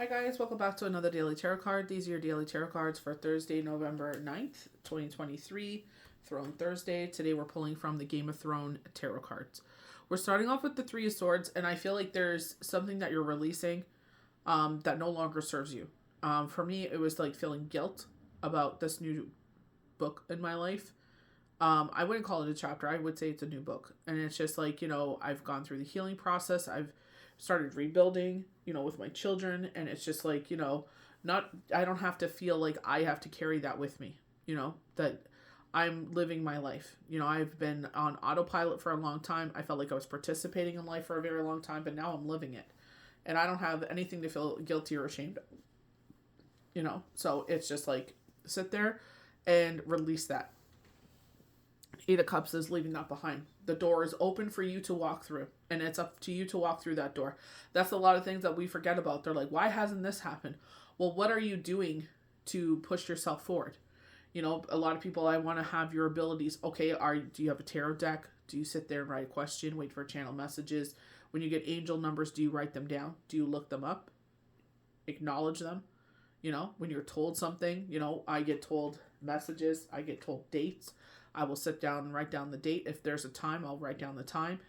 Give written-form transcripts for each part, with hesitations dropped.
Hi guys, welcome back to another Daily Tarot card. These are your Daily Tarot cards for Thursday, November 9th, 2023, Throne Thursday. Today we're pulling from the Game of Thrones Tarot cards. We're starting off with the Three of Swords, and I feel like there's something that you're releasing that no longer serves you. For me, it was like feeling guilt about this new book in my life. I wouldn't call it a chapter. I would say it's a new book. And it's just like, I've gone through the healing process. I've started rebuilding, with my children. And it's just like, I don't have to feel like I have to carry that with me, that I'm living my life. I've been on autopilot for a long time. I felt like I was participating in life for a very long time, but now I'm living it. And I don't have anything to feel guilty or ashamed of, So it's just like, sit there and release that. Eight of Cups is leaving that behind. The door is open for you to walk through, and it's up to you to walk through that door. That's a lot of things that we forget about. They're like, why hasn't this happened? Well, what are you doing to push yourself forward? A lot of people, I want to have your abilities. Okay, do you have a tarot deck? Do you sit there and write a question, wait for channel messages? When you get angel numbers, do you write them down? Do you look them up? Acknowledge them? When you're told something, I get told messages, I get told dates. I will sit down and write down the date. If there's a time, I'll write down the time.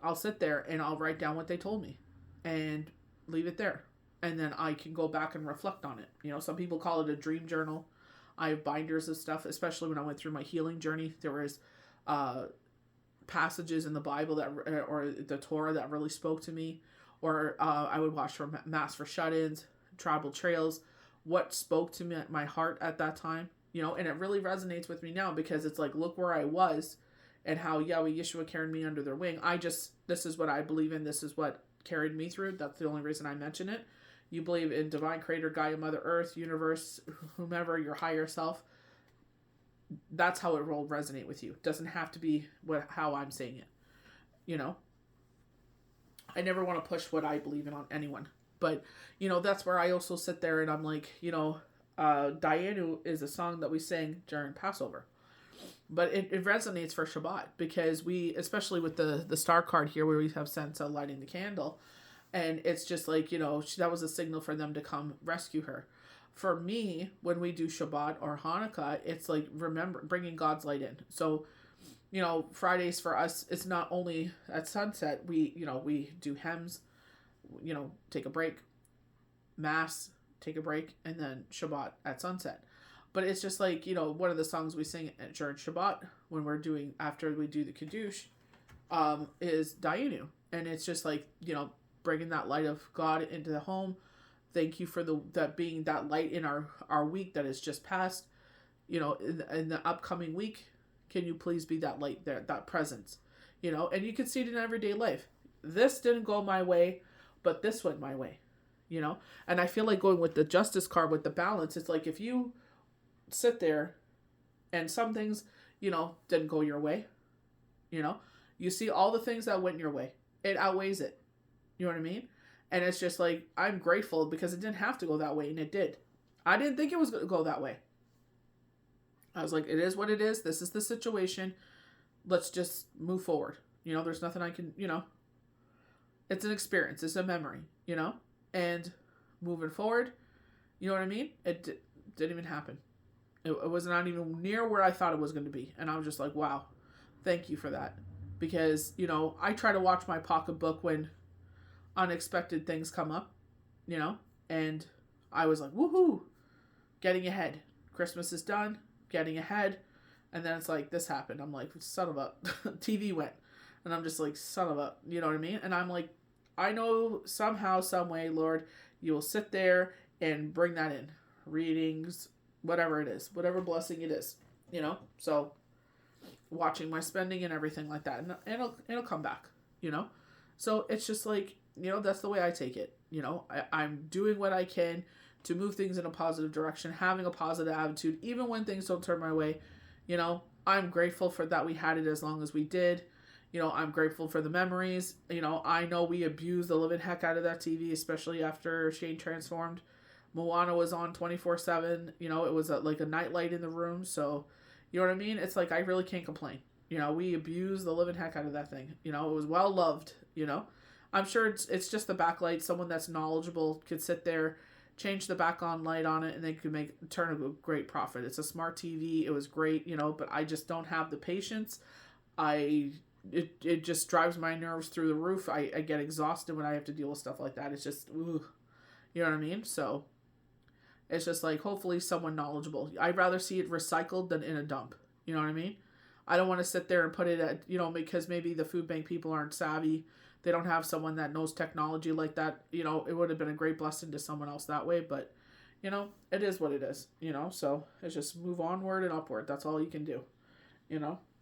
I'll sit there and I'll write down what they told me and leave it there. And then I can go back and reflect on it. Some people call it a dream journal. I have binders of stuff, especially when I went through my healing journey. There was passages in the Bible or the Torah that really spoke to me. Or I would watch for Mass for Shut-ins, Tribal Trails. What spoke to me at my heart at that time. And it really resonates with me now because it's like, look where I was and how Yahweh Yeshua carried me under their wing. This is what I believe in. This is what carried me through. That's the only reason I mention it. You believe in divine creator, Gaia, Mother Earth, universe, whomever, your higher self. That's how it will resonate with you. It doesn't have to be how I'm saying it. I never want to push what I believe in on anyone. But, that's where I also sit there and I'm like, Dayenu is a song that we sang during Passover, but it resonates for Shabbat because we, especially with the star card here where we have Sansa lighting the candle, and it's just like, that was a signal for them to come rescue her. For me, when we do Shabbat or Hanukkah, it's like, remember, bringing God's light in. So, Fridays for us, it's not only at sunset, we do hymns, take a break, Mass, take a break, and then Shabbat at sunset. But it's just like, one of the songs we sing during Shabbat when after we do the Kiddush, is Dayenu. And it's just like, bringing that light of God into the home. Thank you for that being that light in our week that has just passed. In the upcoming week, can you please be that light there, that presence? And you can see it in everyday life. This didn't go my way, but this went my way. And I feel like going with the Justice card with the balance, it's like if you sit there and some things, didn't go your way, you see all the things that went your way. It outweighs it. You know what I mean? And it's just like, I'm grateful because it didn't have to go that way, and it did. I didn't think it was going to go that way. I was like, it is what it is. This is the situation. Let's just move forward. There's nothing I can, it's an experience. It's a memory, And moving forward, you know what I mean? It didn't even happen. It was not even near where I thought it was going to be. And I was just like, wow, thank you for that. Because, I try to watch my pocketbook when unexpected things come up, and I was like, woohoo, getting ahead. Christmas is done, getting ahead. And then it's like, this happened. I'm like, son of a, TV went. And I'm just like, son of a, you know what I mean? And I'm like, I know somehow, some way, Lord, you will sit there and bring that in. Readings, whatever it is, whatever blessing it is, So watching my spending and everything like that, and it'll come back, So it's just like, that's the way I take it. I'm doing what I can to move things in a positive direction, having a positive attitude, even when things don't turn my way. I'm grateful for that we had it as long as we did. I'm grateful for the memories. I know we abused the living heck out of that TV, especially after Shane transformed. Moana was on 24/7. It was like a nightlight in the room. So, you know what I mean? It's like, I really can't complain. We abused the living heck out of that thing. It was well loved, I'm sure it's just the backlight. Someone that's knowledgeable could sit there, change the back on light on it, and they could turn a great profit. It's a smart TV. It was great, but I just don't have the patience. It just drives my nerves through the roof. I get exhausted when I have to deal with stuff like that. It's just, ooh, you know what I mean? So it's just like, hopefully someone knowledgeable. I'd rather see it recycled than in a dump. You know what I mean? I don't want to sit there and put it at, because maybe the food bank people aren't savvy. They don't have someone that knows technology like that. It would have been a great blessing to someone else that way. But, it is what it is, So it's just move onward and upward. That's all you can do,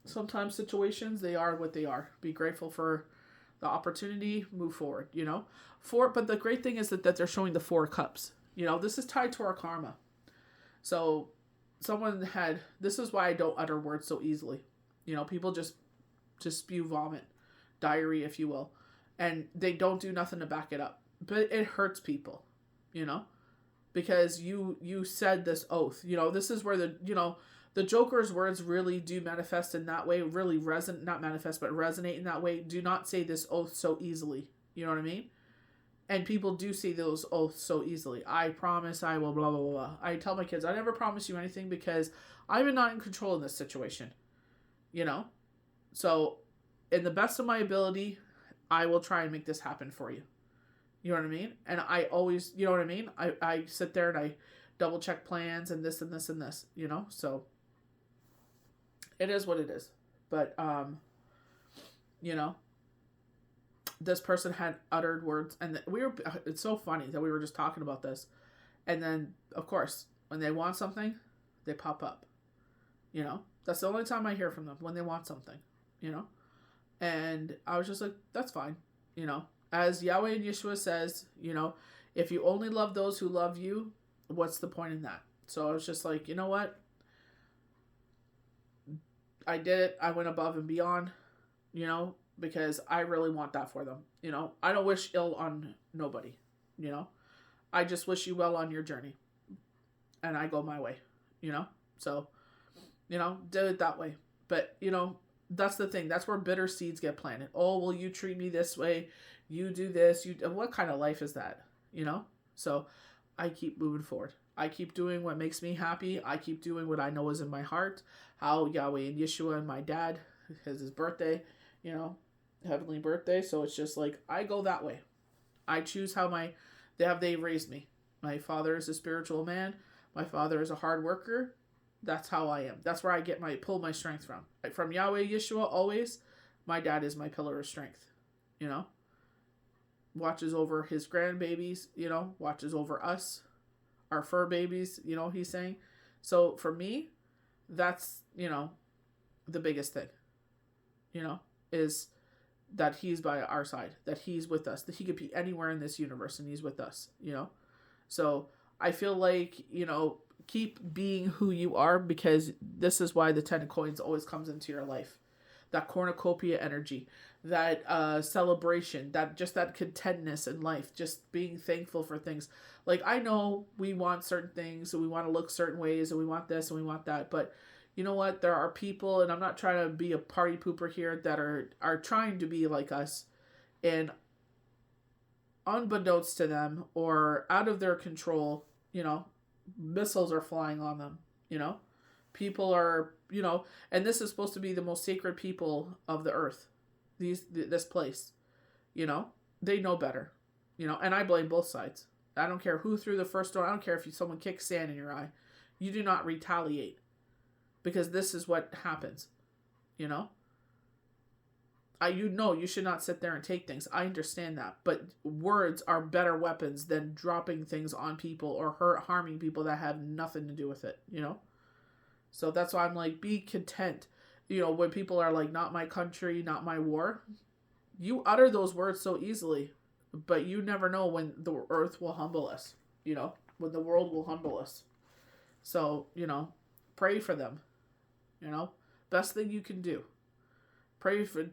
Sometimes situations, they are what they are. Be grateful for the opportunity, move forward, But the great thing is that they're showing the 4 cups. This is tied to our karma. So this is why I don't utter words so easily. People just spew vomit, diarrhea, if you will. And they don't do nothing to back it up. But it hurts people, because you said this oath. This is where the Joker's words really do manifest in that way, really not manifest, but resonate in that way. Do not say this oath so easily. You know what I mean? And people do say those oaths so easily. I promise I will blah, blah, blah. I tell my kids, I never promise you anything because I'm not in control in this situation. So in the best of my ability, I will try and make this happen for you. You know what I mean? And I always, you know what I mean? I sit there and I double check plans and this and this and this, So it is what it is. But, this person had uttered words, and it's so funny that we were just talking about this. And then, of course, when they want something, they pop up. That's the only time I hear from them, when they want something, And I was just like, that's fine, As Yahweh and Yeshua says, if you only love those who love you, what's the point in that? So I was just like, you know what? I did it. I went above and beyond, because I really want that for them. I don't wish ill on nobody, I just wish you well on your journey. And I go my way, So, did it that way. But, that's the thing. That's where bitter seeds get planted. Oh, well, you treat me this way. You do this. What kind of life is that? So I keep moving forward. I keep doing what makes me happy. I keep doing what I know is in my heart. How Yahweh and Yeshua and my dad, his birthday, heavenly birthday. So it's just like, I go that way. I choose how they raised me. My father is a spiritual man. My father is a hard worker. That's how I am. That's where I pull my strength from. From Yahweh, Yeshua, always. My dad is my pillar of strength. Watches over his grandbabies, watches over us, our fur babies, he's saying. So for me, that's, the biggest thing, is that he's by our side, that he's with us, that he could be anywhere in this universe and he's with us, So I feel like, keep being who you are, because this is why the 10 of coins always comes into your life. That cornucopia energy, that celebration, that contentness in life, just being thankful for things. Like, I know we want certain things and we want to look certain ways and we want this and we want that, but you know what? There are people, and I'm not trying to be a party pooper here, that are trying to be like us, and unbeknownst to them or out of their control, missiles are flying on them, people are, and this is supposed to be the most sacred people of the earth, this place, they know better, and I blame both sides. I don't care who threw the first stone. I don't care if someone kicks sand in your eye. You do not retaliate, because this is what happens, you should not sit there and take things. I understand that, but words are better weapons than dropping things on people or harming people that have nothing to do with it, So that's why I'm like, be content. When people are like, not my country, not my war, you utter those words so easily, but you never know when the earth will humble us, when the world will humble us. So, pray for them, best thing you can do. Pray for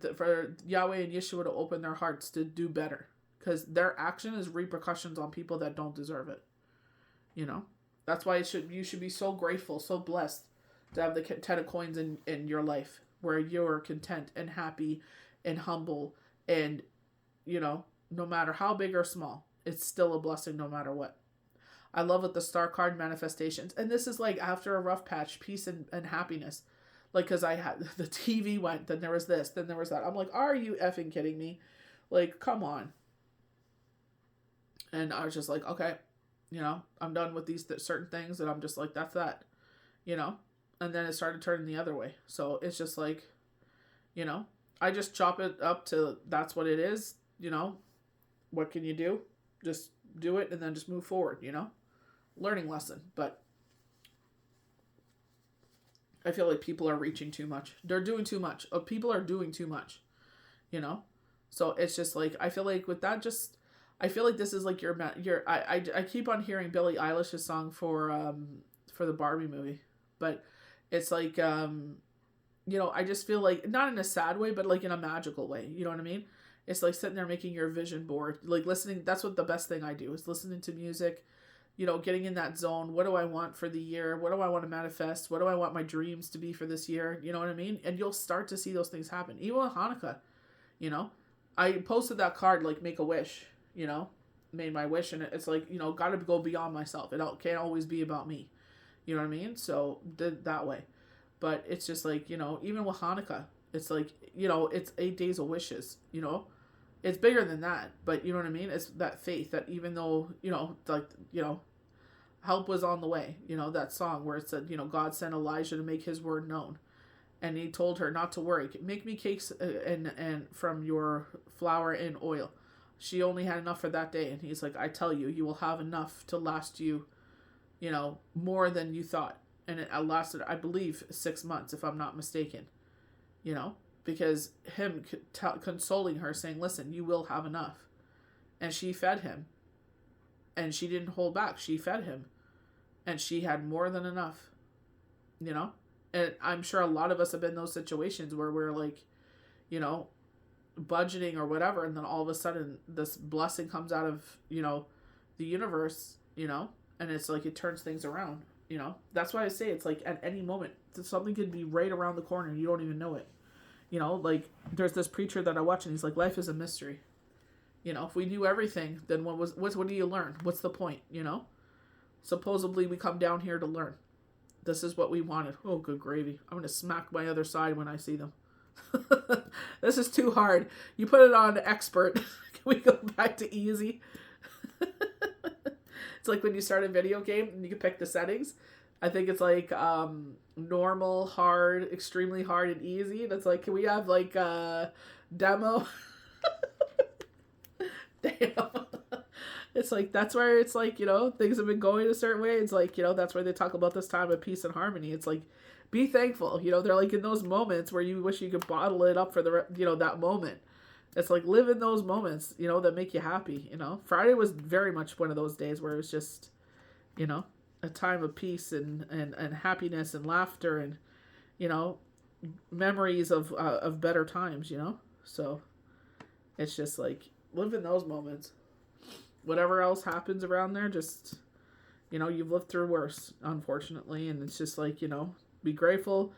Yahweh and Yeshua to open their hearts to do better, because their action is repercussions on people that don't deserve it. That's why you should be so grateful, so blessed to have the 10 of coins in your life, where you're content and happy and humble and, no matter how big or small. It's still a blessing no matter what. I love with the star card manifestations. And this is like after a rough patch, peace and happiness. Like, because I had the TV went, then there was this, then there was that. I'm like, are you effing kidding me? Like, come on. And I was just like, okay, I'm done with these certain things. And I'm just like, that's that, And then it started turning the other way. So it's just like, I just chop it up to that's what it is, What can you do? Just do it and then just move forward, Learning lesson. But I feel like people are reaching too much. They're doing too much. People are doing too much, So it's just like, I feel like with that, I feel like this is like I keep on hearing Billie Eilish's song for the Barbie movie, but it's like, I just feel like, not in a sad way, but like in a magical way. You know what I mean? It's like sitting there making your vision board, like listening. That's what the best thing I do is listening to music, getting in that zone. What do I want for the year? What do I want to manifest? What do I want my dreams to be for this year? You know what I mean? And you'll start to see those things happen. Even with Hanukkah, I posted that card, like make a wish, made my wish. And it's like, got to go beyond myself. It can't always be about me. You know what I mean? So did that way. But it's just like, even with Hanukkah, it's like, it's 8 days of wishes, It's bigger than that, but you know what I mean? It's that faith that even though, help was on the way, that song where it said, God sent Elijah to make his word known. And he told her not to worry, make me cakes and from your flour and oil. She only had enough for that day. And he's like, I tell you, you will have enough to last you, more than you thought. And it lasted, I believe, 6 months, if I'm not mistaken, because him consoling her, saying, listen, you will have enough. And she fed him. And she didn't hold back. She fed him. And she had more than enough, And I'm sure a lot of us have been in those situations where we're like, budgeting or whatever. And then all of a sudden this blessing comes out of, the universe, and it's like it turns things around. That's why I say it's like at any moment something could be right around the corner and you don't even know it. Like there's this preacher that I watch and he's like, life is a mystery. If we knew everything, then what do you learn? What's the point? Supposedly we come down here to learn. This is what we wanted. Oh, good gravy. I'm going to smack my other side when I see them. This is too hard. You put it on expert. Can we go back to easy? It's like when you start a video game and you can pick the settings. I think it's like normal, hard, extremely hard, and easy. And it's like, can we have like a demo? Damn. It's like, that's where it's like, things have been going a certain way. It's like, that's where they talk about this time of peace and harmony. It's like, be thankful. They're like in those moments where you wish you could bottle it up for the, that moment. It's like, live in those moments, that make you happy, Friday was very much one of those days where it was just, a time of peace and happiness and laughter and, memories of better times, So it's just like, live in those moments. Whatever else happens around there, just, you've lived through worse, unfortunately. And it's just like, be grateful.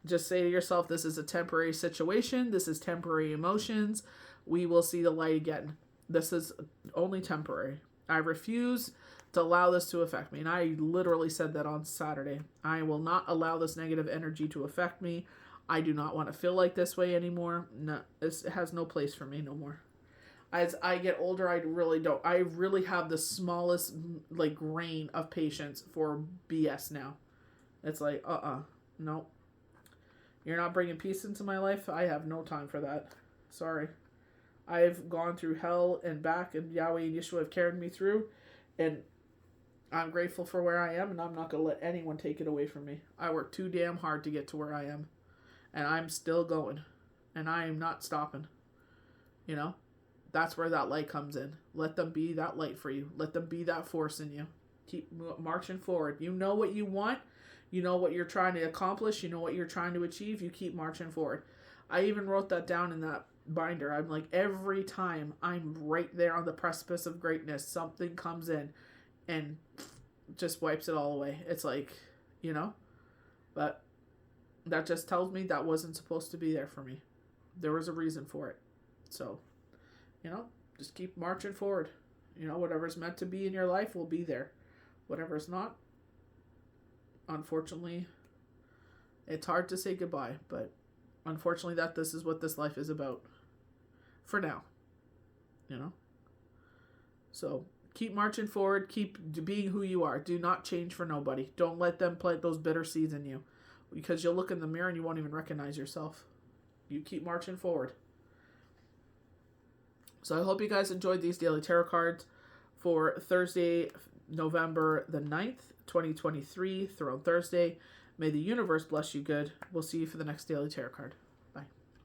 Just say to yourself, this is a temporary situation. This is temporary emotions. We will see the light again. This is only temporary. I refuse to allow this to affect me. And I literally said that on Saturday. I will not allow this negative energy to affect me. I do not want to feel like this way anymore. No, it has no place for me no more. As I get older, I really don't. I really have the smallest, like, grain of patience for BS now. It's like, no. You're not bringing peace into my life? I have no time for that. Sorry. I've gone through hell and back, and Yahweh and Yeshua have carried me through, and I'm grateful for where I am, and I'm not going to let anyone take it away from me. I worked too damn hard to get to where I am, and I'm still going, and I am not stopping. That's where that light comes in. Let them be that light for you. Let them be that force in you. Keep marching forward. You know what you want. You know what you're trying to accomplish. You know what you're trying to achieve. You keep marching forward. I even wrote that down in that binder. I'm like, every time I'm right there on the precipice of greatness, something comes in and just wipes it all away. It's like, but that just tells me that wasn't supposed to be there for me. There was a reason for it. So, just keep marching forward. You know, whatever's meant to be in your life will be there. Whatever's not, unfortunately, it's hard to say goodbye, but unfortunately this is what this life is about. For now. You know? So, keep marching forward. Keep being who you are. Do not change for nobody. Don't let them plant those bitter seeds in you. Because you'll look in the mirror and you won't even recognize yourself. You keep marching forward. So I hope you guys enjoyed these daily tarot cards for Thursday, November the 9th, 2023, Throne Thursday. May the universe bless you good. We'll see you for the next daily tarot card.